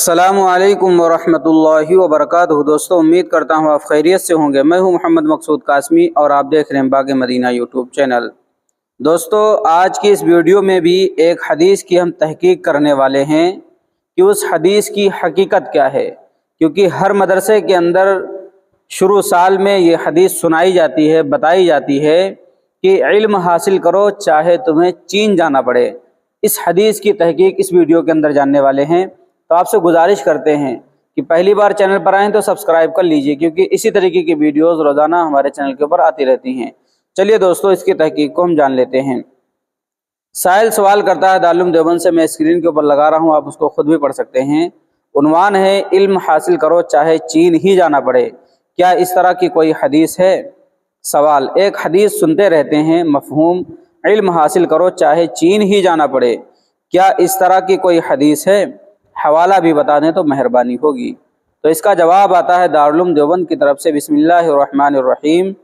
अस्सलामु अलैकुम वरहमतुल्लाहि वबरकातुहू। दोस्तों, उम्मीद करता हूँ आप खैरियत से होंगे। मैं हूँ मोहम्मद मकसूद कासमी और आप देख रहे हैं बाग़ मदीना यूट्यूब चैनल। दोस्तों, आज की इस वीडियो में भी एक हदीस की हम तहकीक करने वाले हैं कि उस हदीस की हकीकत क्या है, क्योंकि हर मदरसे के अंदर शुरू साल में ये हदीस सुनाई जाती है, बताई जाती है कि इल्म हासिल करो चाहे तुम्हें चीन जाना पड़े। इस हदीस की तहकीक इस वीडियो के अंदर जानने वाले हैं। तो आपसे गुजारिश करते हैं कि पहली बार चैनल पर आएँ तो सब्सक्राइब कर लीजिए, क्योंकि इसी तरीके की वीडियोस रोज़ाना हमारे चैनल के ऊपर आती रहती हैं। चलिए दोस्तों, इसकी तहकीक को हम जान लेते हैं। साहिल सवाल करता है दारुल उलूम देवबंद से, मैं स्क्रीन के ऊपर लगा रहा हूँ, आप उसको खुद भी पढ़ सकते हैं। उन्वान है, इल्म हासिल करो चाहे चीन ही जाना पड़े। क्या इस तरह की कोई हदीस है? सवाल, एक हदीस सुनते रहते हैं, मफहूम इल्म हासिल करो चाहे चीन ही जाना पड़े, क्या इस तरह की कोई हदीस है? हवाला भी बता दें तो मेहरबानी होगी। तो इसका जवाब आता है दारुल उलूम देवबंद की तरफ से। बिस्मिल्लाहिर्रहमानिर्रहीम।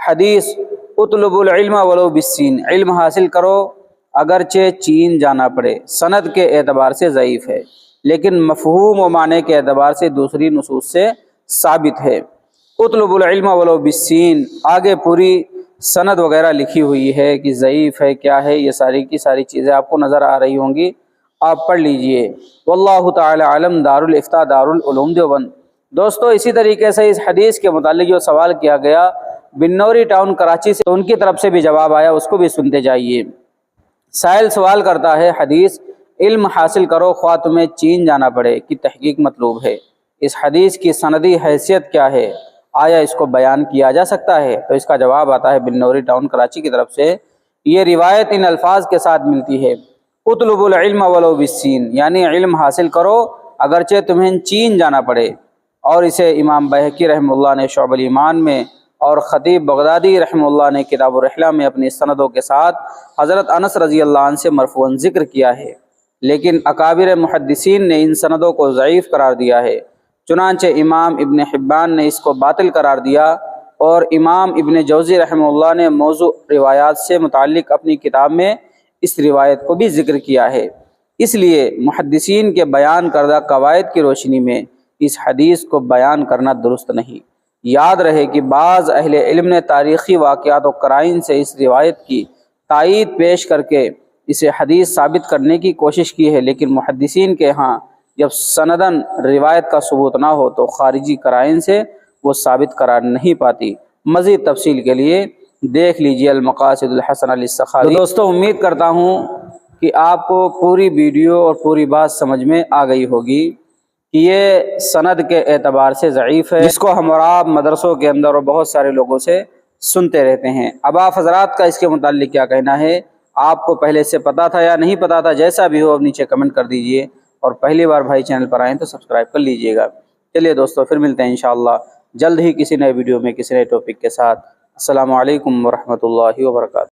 हदीस, उतलुबुल इल्म वलो बिस्सीन, इल्म हासिल करो अगरचे चीन जाना पड़े, सनद के एतबार से ज़ईफ़ है, लेकिन मफहूम व माने के एतबार से दूसरी नुसूस से साबित है। उतलुबुल इल्म वलो बिस्सीन, आगे पूरी सनद वगैरह लिखी हुई है कि ज़ईफ़ है, क्या है, ये सारी की सारी चीज़ें आपको नज़र आ रही होंगी, आप पढ़ लीजिए। वल्लाहु ताला आलम। दारुल इफ्ता दारुल उलूम देवबंद। दोस्तों, इसी तरीके से इस हदीस के मुतालिक जो सवाल किया गया बिन्नौरी टाउन कराची से, तो उनकी तरफ से भी जवाब आया, उसको भी सुनते जाइए। साहिल सवाल करता है, हदीस इल्म हासिल करो ख्वाह तुम्हें चीन जाना पड़े की तहकीक मतलूब है। इस हदीस की सनदी हैसियत क्या है? आया इसको बयान किया जा सकता है? तो इसका जवाब आता है बिन्नौरी टाउन कराची की तरफ से। ये रिवायत इन अल्फाज के साथ मिलती है, उतलुबुल इल्म वलो बिस्सीन, यानी इल्म हासिल करो अगरचे तुम्हें चीन जाना पड़े। और इसे इमाम बहकी रहमतुल्लाह ने शुअबुल ईमान में और खतीब बगदादी रहमतुल्लाह ने किताबुर रिहला में अपनी सनदों के साथ हज़रत अनस रज़ी अल्लाह अन्हु से मरफ़ूअन ज़िक्र किया है, लेकिन अकाबिर मुहद्दिसीन ने इन सनदों को ज़ईफ़ करार दिया है। चुनांचे इमाम इब्न हिब्बान ने इसको बातिल करार दिया और इमाम इब्न जौज़ी रहमतुल्लाह ने मौज़ू रिवायात से मुताल्लिक़ अपनी किताब में इस रिवायत को भी ज़िक्र किया है। इसलिए मुहद्दिसीन के बयान करदा कवायद की रोशनी में इस हदीस को बयान करना दुरुस्त नहीं। याद रहे कि बाज़ अहले इल्म ने तारीख़ी वाक़यात और कराइन से इस रिवायत की तायीद पेश करके इसे हदीस साबित करने की कोशिश की है, लेकिन मुहद्दिसीन के यहाँ जब सनदन रिवायत का सबूत ना हो तो खारिजी कराइन से वो साबित करार नहीं पाती। मज़ीद तफसील के लिए देख लीजिए अल-मक़ासिदुल हसना लिस्सखावी। दोस्तों, उम्मीद करता हूँ कि आपको पूरी वीडियो और पूरी बात समझ में आ गई होगी कि ये सनद के एतबार से ज़ईफ़ है, जिसको हम और आप मदरसों के अंदर और बहुत सारे लोगों से सुनते रहते हैं। अब आप हज़रात का इसके मुताल्लिक़ क्या कहना है? आपको पहले से पता था या नहीं पता था? जैसा भी हो, अब नीचे कमेंट कर दीजिए, और पहली बार भाई चैनल पर आएँ तो सब्सक्राइब कर लीजिएगा। चलिए दोस्तों, फिर मिलते हैं इंशाअल्लाह जल्द ही किसी नए वीडियो में किसी नए टॉपिक के साथ। अस्सलामु अलैकुम वरहमतुल्लाहि वबरकातुहू।